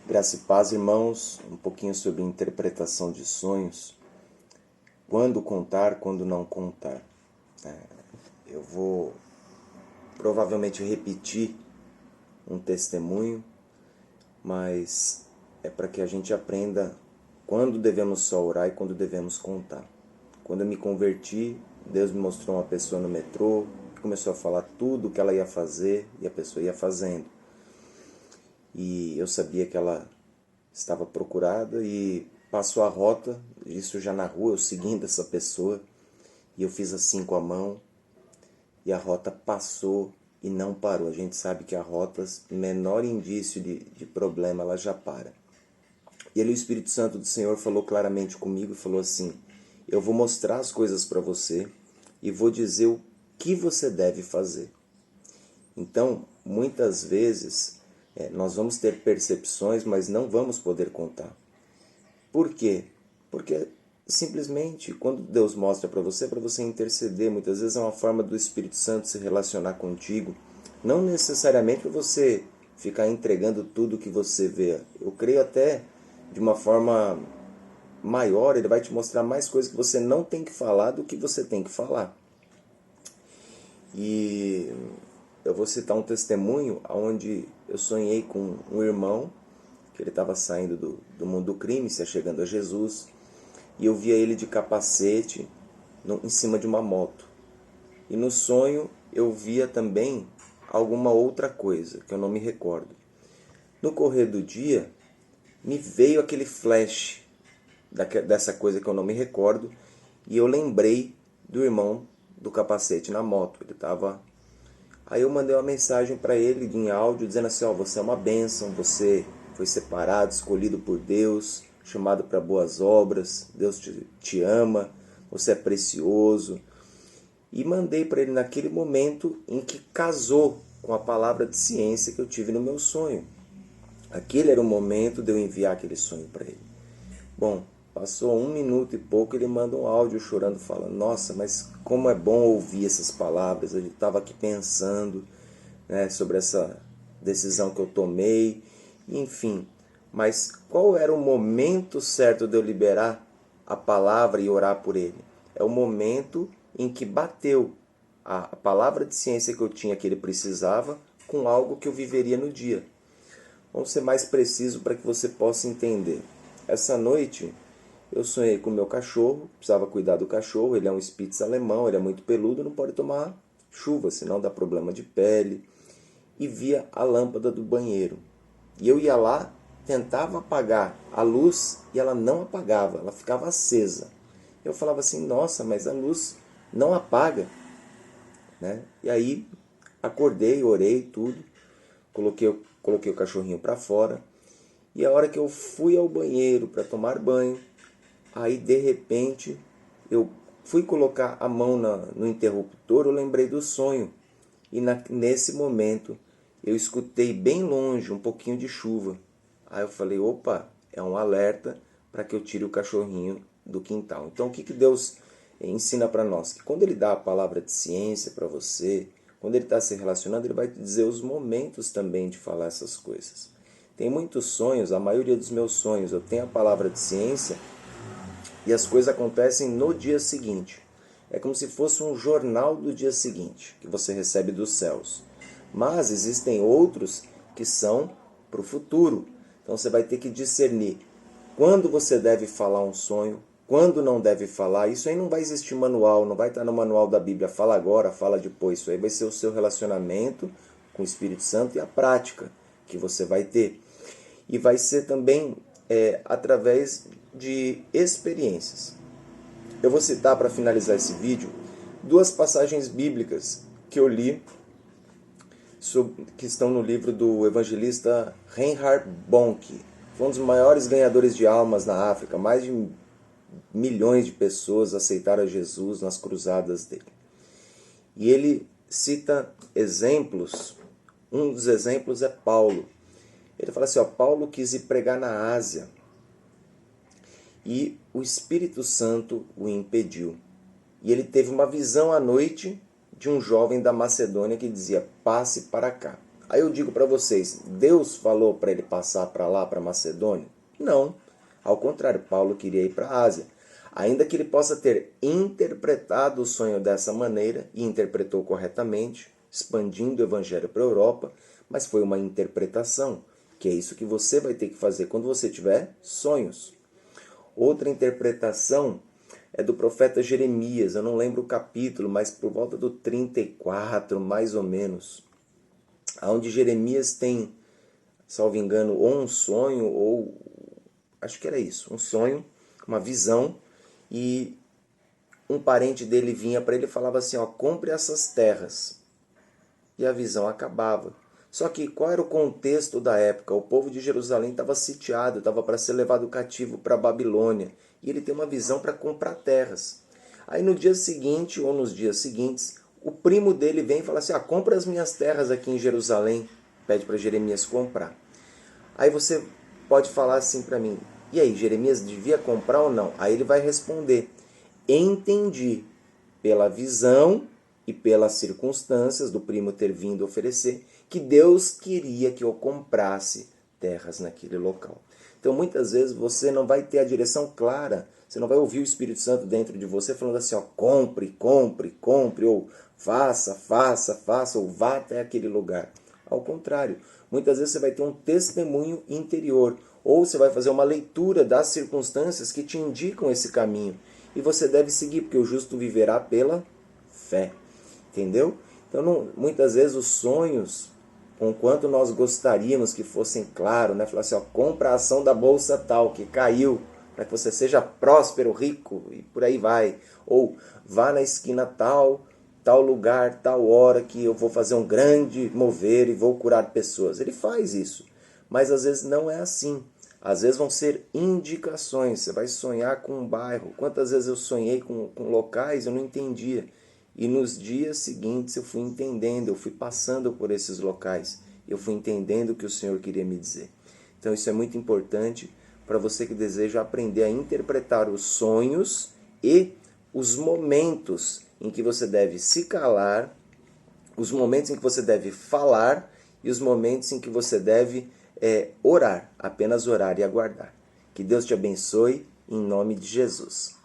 Graça e paz, irmãos, um pouquinho sobre interpretação de sonhos. Quando contar, quando não contar. Eu vou provavelmente repetir um testemunho, mas é para que a gente aprenda quando devemos só orar e quando devemos contar. Quando eu me converti, Deus me mostrou uma pessoa no metrô que começou a falar tudo o que ela ia fazer e a pessoa ia fazendo. E eu sabia que ela estava procurada e passou a rota, isso já na rua, eu seguindo essa pessoa, e eu fiz assim com a mão, e a rota passou e não parou. A gente sabe que a rota, menor indício de problema, ela já para. E ali o Espírito Santo do Senhor falou claramente comigo e falou assim: eu vou mostrar as coisas para você e vou dizer o que você deve fazer. Então, muitas vezes, nós vamos ter percepções, mas não vamos poder contar. Por quê? Porque simplesmente quando Deus mostra para você interceder. Muitas vezes é uma forma do Espírito Santo se relacionar contigo. Não necessariamente para você ficar entregando tudo que você vê. Eu creio até de uma forma maior, ele vai te mostrar mais coisas que você não tem que falar do que você tem que falar. E eu vou citar um testemunho onde eu sonhei com um irmão, que ele estava saindo do mundo do crime, se achegando a Jesus, e eu via ele de capacete em cima de uma moto. E no sonho eu via também alguma outra coisa, que eu não me recordo. No correr do dia, me veio aquele flash dessa coisa que eu não me recordo, e eu lembrei do irmão do capacete na moto. Ele estava... Aí eu mandei uma mensagem para ele em áudio dizendo assim: ó, você é uma bênção, você foi separado, escolhido por Deus, chamado para boas obras, Deus te ama, você é precioso. E mandei para ele naquele momento em que casou com a palavra de ciência que eu tive no meu sonho. Aquele era o momento de eu enviar aquele sonho para ele. Bom, passou 1 minuto e pouco, ele manda um áudio chorando, falando: nossa, mas como é bom ouvir essas palavras. Eu estava aqui pensando, né, sobre essa decisão que eu tomei, enfim. Mas qual era o momento certo de eu liberar a palavra e orar por ele? É o momento em que bateu a palavra de ciência que eu tinha, que ele precisava, com algo que eu viveria no dia. Vamos ser mais preciso para que você possa entender. Essa noite eu sonhei com o meu cachorro, precisava cuidar do cachorro, ele é um Spitz alemão, ele é muito peludo, não pode tomar chuva, senão dá problema de pele. E via a lâmpada do banheiro. E eu ia lá, tentava apagar a luz e ela não apagava, ela ficava acesa. Eu falava assim: nossa, mas a luz não apaga, né? E aí acordei, orei, tudo, coloquei o cachorrinho para fora. E a hora que eu fui ao banheiro para tomar banho, aí de repente eu fui colocar a mão no interruptor, eu lembrei do sonho. E nesse momento eu escutei bem longe um pouquinho de chuva. Aí eu falei: opa, é um alerta para que eu tire o cachorrinho do quintal. Então o que Deus ensina para nós? Que quando Ele dá a palavra de ciência para você, quando Ele está se relacionando, Ele vai te dizer os momentos também de falar essas coisas. Tem muitos sonhos, a maioria dos meus sonhos eu tenho a palavra de ciência e as coisas acontecem no dia seguinte. É como se fosse um jornal do dia seguinte que você recebe dos céus. Mas existem outros que são para o futuro. Então você vai ter que discernir quando você deve falar um sonho, quando não deve falar. Isso aí não vai existir manual, não vai estar no manual da Bíblia, fala agora, fala depois. Isso aí vai ser o seu relacionamento com o Espírito Santo e a prática que você vai ter. E vai ser também através de experiências. Eu vou citar, para finalizar esse vídeo, 2 passagens bíblicas que eu li, que estão no livro do evangelista Reinhard Bonnke. Foi um dos maiores ganhadores de almas na África. Mais de milhões de pessoas aceitaram a Jesus nas cruzadas dele. E ele cita exemplos. Um dos exemplos é Paulo. Ele fala assim: Paulo quis ir pregar na Ásia e o Espírito Santo o impediu. E ele teve uma visão à noite de um jovem da Macedônia que dizia: passe para cá. Aí eu digo para vocês, Deus falou para ele passar para lá, para Macedônia? Não. Ao contrário, Paulo queria ir para a Ásia. Ainda que ele possa ter interpretado o sonho dessa maneira, e interpretou corretamente, expandindo o evangelho para a Europa, mas foi uma interpretação, que é isso que você vai ter que fazer quando você tiver sonhos. Outra interpretação é do profeta Jeremias, eu não lembro o capítulo, mas por volta do 34, mais ou menos, onde Jeremias tem, salvo engano, ou um sonho, ou acho que era isso, um sonho, uma visão, e um parente dele vinha para ele e falava assim, ó, compre essas terras. E a visão acabava. Só que qual era o contexto da época? O povo de Jerusalém estava sitiado, estava para ser levado cativo para a Babilônia. E ele tem uma visão para comprar terras. Aí no dia seguinte, ou nos dias seguintes, o primo dele vem e fala assim, compra as minhas terras aqui em Jerusalém. Pede para Jeremias comprar. Aí você pode falar assim para mim, e aí, Jeremias devia comprar ou não? Aí ele vai responder, entendi pela visão e pelas circunstâncias do primo ter vindo oferecer, que Deus queria que eu comprasse terras naquele local. Então muitas vezes você não vai ter a direção clara, você não vai ouvir o Espírito Santo dentro de você falando assim, compre, compre, compre, ou faça, faça, faça, ou vá até aquele lugar. Ao contrário, muitas vezes você vai ter um testemunho interior, ou você vai fazer uma leitura das circunstâncias que te indicam esse caminho. E você deve seguir, porque o justo viverá pela fé. Entendeu? Então, muitas vezes os sonhos, conquanto nós gostaríamos que fossem claros, né? Falar assim, compra a ação da bolsa tal, que caiu, para que você seja próspero, rico, e por aí vai. Ou vá na esquina tal lugar, tal hora, que eu vou fazer um grande mover e vou curar pessoas. Ele faz isso, mas às vezes não é assim. Às vezes vão ser indicações, você vai sonhar com um bairro. Quantas vezes eu sonhei com locais, eu não entendia. E nos dias seguintes eu fui entendendo, eu fui passando por esses locais. Eu fui entendendo o que o Senhor queria me dizer. Então isso é muito importante para você que deseja aprender a interpretar os sonhos e os momentos em que você deve se calar, os momentos em que você deve falar e os momentos em que você deve orar, apenas orar e aguardar. Que Deus te abençoe em nome de Jesus.